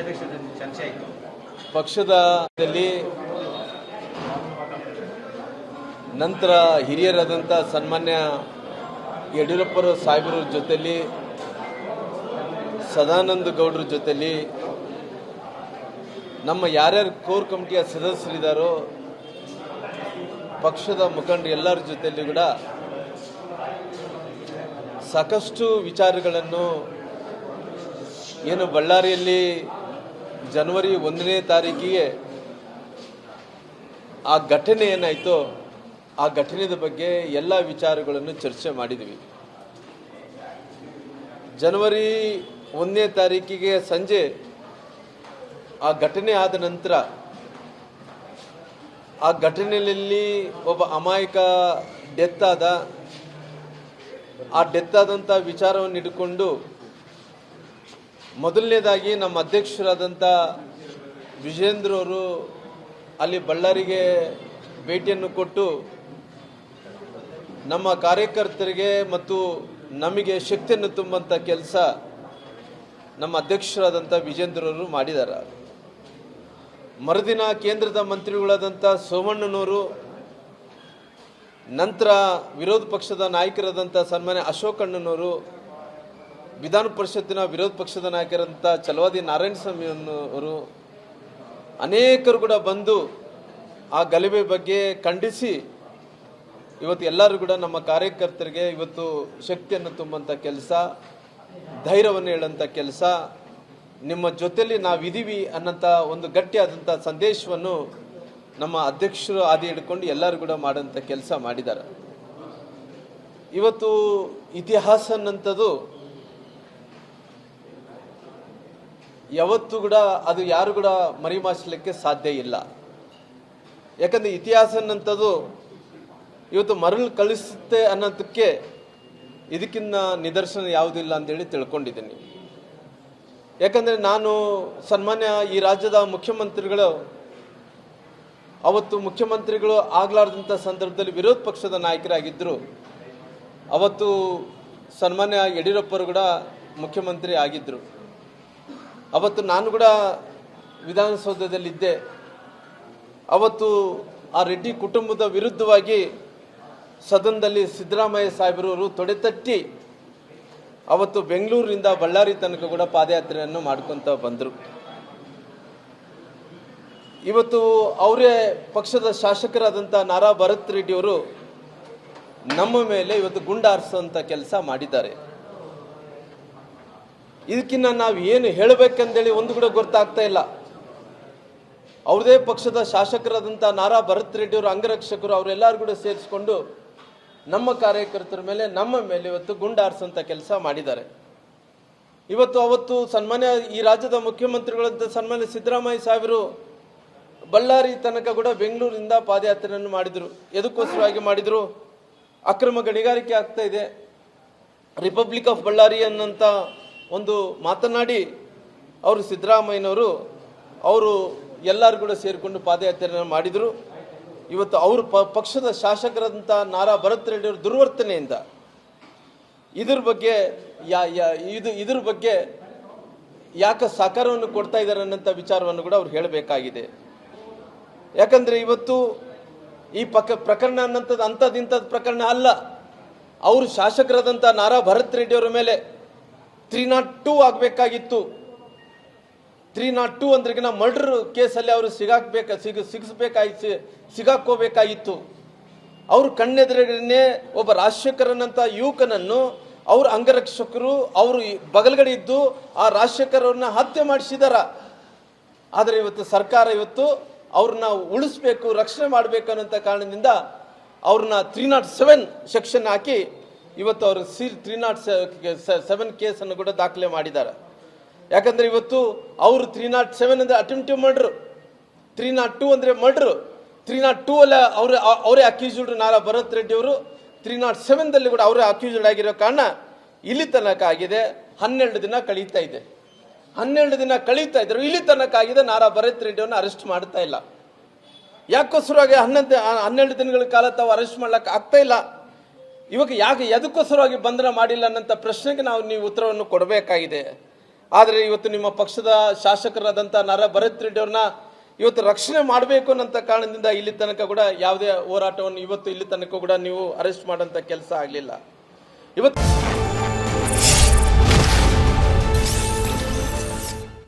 ರಾಜ್ಯಾಧ್ಯಕ್ಷರಲ್ಲಿ ಚರ್ಚೆ ಆಯಿತು. ಪಕ್ಷದಲ್ಲಿ ನಂತರ ಹಿರಿಯರಾದಂಥ ಸನ್ಮಾನ್ಯ ಯಡಿಯೂರಪ್ಪರ ಸಾಹೇಬರ ಜೊತೆಯಲ್ಲಿ ಸದಾನಂದ ಗೌಡರ ಜೊತೆಯಲ್ಲಿ ನಮ್ಮ ಯಾರ್ಯಾರು ಕೋರ್ ಕಮಿಟಿಯ ಸದಸ್ಯರಿದ್ದಾರೋ ಪಕ್ಷದ ಮುಖಂಡರು ಎಲ್ಲರ ಜೊತೆಯಲ್ಲಿ ಕೂಡ ಸಾಕಷ್ಟು ವಿಚಾರಗಳನ್ನು ಏನು ಬಳ್ಳಾರಿಯಲ್ಲಿ ಜನವರಿ 1ನೇ ತಾರೀಕಿಗೆ ಆ ಘಟನೆ ಏನಾಯಿತೋ ಆ ಘಟನೆಯ ಬಗ್ಗೆ ಎಲ್ಲ ವಿಚಾರಗಳನ್ನು ಚರ್ಚೆ ಮಾಡಿದ್ವಿ. ಜನವರಿ 1ನೇ ತಾರೀಕಿಗೆ ಸಂಜೆ ಆ ಘಟನೆ ಆದ ನಂತರ ಆ ಘಟನೆಯಲ್ಲಿ ಒಬ್ಬ ಅಮಾಯಕ ಡೆತ್ ಆದ. ಆ ಡೆತ್ ಆದಂಥ ವಿಚಾರವನ್ನು ಇಟ್ಟುಕೊಂಡು ಮೊದಲನೇದಾಗಿ ನಮ್ಮ ಅಧ್ಯಕ್ಷರಾದಂಥ ವಿಜೇಂದ್ರ ಅವರು ಅಲ್ಲಿ ಬಳ್ಳಾರಿಗೆ ಭೇಟಿಯನ್ನು ಕೊಟ್ಟು ನಮ್ಮ ಕಾರ್ಯಕರ್ತರಿಗೆ ಮತ್ತು ನಮಗೆ ಶಕ್ತಿಯನ್ನು ತುಂಬುವಂಥ ಕೆಲಸ ನಮ್ಮ ಅಧ್ಯಕ್ಷರಾದಂಥ ವಿಜೇಂದ್ರ ಅವರು ಮಾಡಿದ್ದಾರೆ. ಮರುದಿನ ಕೇಂದ್ರದ ಮಂತ್ರಿಗಳಾದಂಥ ಸೋಮಣ್ಣನವರು, ನಂತರ ವಿರೋಧ ಪಕ್ಷದ ನಾಯಕರಾದಂಥ ಸನ್ಮಾನ್ಯ ಅಶೋಕ್ ಅಣ್ಣನವರು, ವಿಧಾನ ಪರಿಷತ್ತಿನ ವಿರೋಧ ಪಕ್ಷದ ನಾಯಕರಂಥ ಚಲವಾದಿ ನಾರಾಯಣಸ್ವಾಮಿ ಅವರು ಅನೇಕರು ಕೂಡ ಬಂದು ಆ ಗಲಭೆ ಬಗ್ಗೆ ಖಂಡಿಸಿ ಇವತ್ತು ಎಲ್ಲರೂ ಕೂಡ ನಮ್ಮ ಕಾರ್ಯಕರ್ತರಿಗೆ ಇವತ್ತು ಶಕ್ತಿಯನ್ನು ತುಂಬುವಂಥ ಕೆಲಸ, ಧೈರ್ಯವನ್ನು ಹೇಳುವಂಥ ಕೆಲಸ, ನಿಮ್ಮ ಜೊತೆಯಲ್ಲಿ ನಾವಿದ್ದೀವಿ ಅನ್ನೋಂಥ ಒಂದು ಗಟ್ಟಿಯಾದಂಥ ಸಂದೇಶವನ್ನು ನಮ್ಮ ಅಧ್ಯಕ್ಷರು ಆದಿ ಹಿಡ್ಕೊಂಡು ಎಲ್ಲರೂ ಕೂಡ ಮಾಡೋಂಥ ಕೆಲಸ ಮಾಡಿದ್ದಾರೆ. ಇವತ್ತು ಇತಿಹಾಸ ಅನ್ನೋಂಥದ್ದು ಯಾವತ್ತೂ ಕೂಡ ಅದು ಯಾರು ಕೂಡ ಮರಿಮಾಚಲಿಕ್ಕೆ ಸಾಧ್ಯ ಇಲ್ಲ. ಯಾಕಂದರೆ ಇತಿಹಾಸ ಅನ್ನೋಂಥದ್ದು ಇವತ್ತು ಮರಳು ಕಳಿಸುತ್ತೆ ಅನ್ನೋದಕ್ಕೆ ಇದಕ್ಕಿಂತ ನಿದರ್ಶನ ಯಾವುದಿಲ್ಲ ಅಂತೇಳಿ ತಿಳ್ಕೊಂಡಿದ್ದೀನಿ. ಯಾಕಂದರೆ ನಾನು ಸನ್ಮಾನ್ಯ ಈ ರಾಜ್ಯದ ಮುಖ್ಯಮಂತ್ರಿಗಳು ಅವತ್ತು ಮುಖ್ಯಮಂತ್ರಿಗಳು ಆಗಲಾರ್ದಂಥ ಸಂದರ್ಭದಲ್ಲಿ ವಿರೋಧ ಪಕ್ಷದ ನಾಯಕರಾಗಿದ್ದರು. ಅವತ್ತು ಸನ್ಮಾನ್ಯ ಯಡಿಯೂರಪ್ಪರು ಕೂಡ ಮುಖ್ಯಮಂತ್ರಿ ಆಗಿದ್ದರು. ಅವತ್ತು ನಾನು ಕೂಡ ವಿಧಾನಸೌಧದಲ್ಲಿದ್ದೆ. ಅವತ್ತು ಆ ರೆಡ್ಡಿ ಕುಟುಂಬದ ವಿರುದ್ಧವಾಗಿ ಸದನದಲ್ಲಿ ಸಿದ್ದರಾಮಯ್ಯ ಸಾಹೇಬರವರು ತೊಡೆತಟ್ಟಿ ಅವತ್ತು ಬೆಂಗಳೂರಿನಿಂದ ಬಳ್ಳಾರಿ ತನಕ ಕೂಡ ಪಾದಯಾತ್ರೆಯನ್ನು ಮಾಡ್ಕೊತ ಬಂದರು. ಇವತ್ತು ಅವರೇ ಪಕ್ಷದ ಶಾಸಕರಾದಂಥ ನಾರಾ ಭರತ್ ರೆಡ್ಡಿಯವರು ನಮ್ಮ ಮೇಲೆ ಇವತ್ತು ಗುಂಡಾರಿಸುವಂಥ ಕೆಲಸ ಮಾಡಿದ್ದಾರೆ. ಇದಕ್ಕಿನ್ನ ನಾವು ಏನು ಹೇಳಬೇಕಂದೇಳಿ ಒಂದು ಕೂಡ ಗೊತ್ತಾಗ್ತಾ ಇಲ್ಲ. ಅವ್ರದೇ ಪಕ್ಷದ ಶಾಸಕರಾದಂಥ ನಾರಾ ಭರತ್ ರೆಡ್ಡಿಯವರು ಅಂಗರಕ್ಷಕರು ಅವರೆಲ್ಲರೂ ಕೂಡ ಸೇರಿಸ್ಕೊಂಡು ನಮ್ಮ ಕಾರ್ಯಕರ್ತರ ಮೇಲೆ ನಮ್ಮ ಮೇಲೆ ಇವತ್ತು ಗುಂಡಾರಿಸುವಂಥ ಕೆಲಸ ಮಾಡಿದ್ದಾರೆ. ಅವತ್ತು ಸನ್ಮಾನ್ಯ ಈ ರಾಜ್ಯದ ಮುಖ್ಯಮಂತ್ರಿಗಳಂತ ಸನ್ಮಾನ್ಯ ಸಿದ್ದರಾಮಯ್ಯ ಸಾಹೇಬರು ಬಳ್ಳಾರಿ ತನಕ ಕೂಡ ಬೆಂಗಳೂರಿನಿಂದ ಪಾದಯಾತ್ರೆಯನ್ನು ಮಾಡಿದರು. ಎದಕ್ಕೋಸ್ಕರವಾಗಿ ಮಾಡಿದರು? ಅಕ್ರಮ ಗಣಿಗಾರಿಕೆ ಆಗ್ತಾ ಇದೆ, ರಿಪಬ್ಲಿಕ್ ಆಫ್ ಬಳ್ಳಾರಿ ಅನ್ನೋಂಥ ಒಂದು ಮಾತನಾಡಿ ಅವರು ಸಿದ್ದರಾಮಯ್ಯನವರು ಅವರು ಎಲ್ಲರೂ ಕೂಡ ಸೇರಿಕೊಂಡು ಪಾದಯಾತ್ರೆಯನ್ನು ಮಾಡಿದರು. ಇವತ್ತು ಅವರು ಪಕ್ಷದ ಶಾಸಕರಂತ ನಾರಾ ಭರತ್ ರೆಡ್ಡಿಯವರ ದುರ್ವರ್ತನೆಯಿಂದ ಇದ್ರ ಬಗ್ಗೆ ಯಾಕೆ ಸಹಕಾರವನ್ನು ಕೊಡ್ತಾ ಇದ್ದಾರೆ ಅನ್ನೋಂಥ ವಿಚಾರವನ್ನು ಕೂಡ ಅವ್ರು ಹೇಳಬೇಕಾಗಿದೆ. ಯಾಕಂದರೆ ಇವತ್ತು ಈ ಪ್ರಕರಣ ಅನ್ನೋಂಥದ್ದು ಅಂಥದ್ದು ಪ್ರಕರಣ ಅಲ್ಲ. ಅವರು ಶಾಸಕರಾದಂಥ ನಾರಾ ಭರತ್ ರೆಡ್ಡಿಯವರ ಮೇಲೆ 302 ಆಗಬೇಕಾಗಿತ್ತು. 302 ಅಂದ್ರಿಗಿನ ಮರ್ಡರ್ ಕೇಸಲ್ಲಿ ಅವರು ಸಿಗಾಕೋಬೇಕಾಗಿತ್ತು. ಅವರು ಕಣ್ಣೆದುರಿಗೇನೆ ಒಬ್ಬ ರಾಜಶೇಖರನಂತ ಯುವಕನನ್ನು ಅವ್ರ ಅಂಗರಕ್ಷಕರು ಅವರು ಬಗಲ್ಗಡೆ ಇದ್ದು ಆ ರಾಜಶೇಖರವ್ರನ್ನ ಹತ್ಯೆ ಮಾಡಿಸಿದಾರ. ಆದರೆ ಇವತ್ತು ಸರ್ಕಾರ ಇವತ್ತು ಅವ್ರನ್ನ ಉಳಿಸ್ಬೇಕು, ರಕ್ಷಣೆ ಮಾಡಬೇಕು ಅನ್ನೋಂಥ ಕಾರಣದಿಂದ ಅವ್ರನ್ನ 307 ಸೆಕ್ಷನ್ ಹಾಕಿ ಇವತ್ತು ಅವರು 307 ಕೇಸನ್ನು ಕೂಡ ದಾಖಲೆ ಮಾಡಿದ್ದಾರೆ. ಯಾಕಂದರೆ ಇವತ್ತು ಅವರು 307 ಅಂದರೆ ಅಟೆಂಪ್ಟಿವ್ ಮರ್ಡರ್, 302 ಅಂದರೆ ಮರ್ಡರ್. 302 ಅಲ್ಲ ಅವರೇ ಅಕ್ಯೂಸ್ಡ್ ನಾರಾ ಭರತ್ ರೆಡ್ಡಿ ಅವರು 307ದಲ್ಲಿ ಕೂಡ ಅವರೇ ಅಕ್ಯೂಸ್ಡ್ ಆಗಿರೋ ಕಾರಣ ಇಲ್ಲಿ ತನಕ ಆಗಿದೆ. 12 ದಿನ ಕಳೀತಾ ಇದೆ. 12 ದಿನ ಕಳೀತಾ ಇದ್ರು, ಇಲ್ಲಿ ತನಕ ಆಗಿದೆ. ನಾರಾ ಭರತ್ ರೆಡ್ಡಿಯನ್ನು ಅರೆಸ್ಟ್ ಮಾಡ್ತಾ ಇಲ್ಲ. ಯಾಕೋಸ್ಕರವಾಗಿ 12 ದಿನಗಳ ಕಾಲ ತಾವು ಅರೆಸ್ಟ್ ಮಾಡ್ಲಿಕ್ಕೆ ಆಗ್ತಾ ಇಲ್ಲ. ಇವಾಗ ಎದಕ್ಕೋಸ್ಕರವಾಗಿ ಬಂಧನ ಮಾಡಿಲ್ಲ ಅನ್ನೋಂಥ ಪ್ರಶ್ನೆಗೆ ನೀವು ಉತ್ತರವನ್ನು ಕೊಡಬೇಕಾಗಿದೆ. ಆದರೆ ಇವತ್ತು ನಿಮ್ಮ ಪಕ್ಷದ ಶಾಸಕರಾದಂಥ ನಾರಾ ಭರತ್ ರೆಡ್ಡಿ ಅವ್ರನ್ನ ಇವತ್ತು ರಕ್ಷಣೆ ಮಾಡಬೇಕು ಅನ್ನೋಂಥ ಕಾರಣದಿಂದ ಇಲ್ಲಿ ತನಕ ಕೂಡ ಯಾವುದೇ ಹೋರಾಟವನ್ನು ಇವತ್ತು ಇಲ್ಲಿ ತನಕ ಕೂಡ ನೀವು ಅರೆಸ್ಟ್ ಮಾಡೋಂಥ ಕೆಲಸ ಆಗಲಿಲ್ಲ ಇವತ್ತು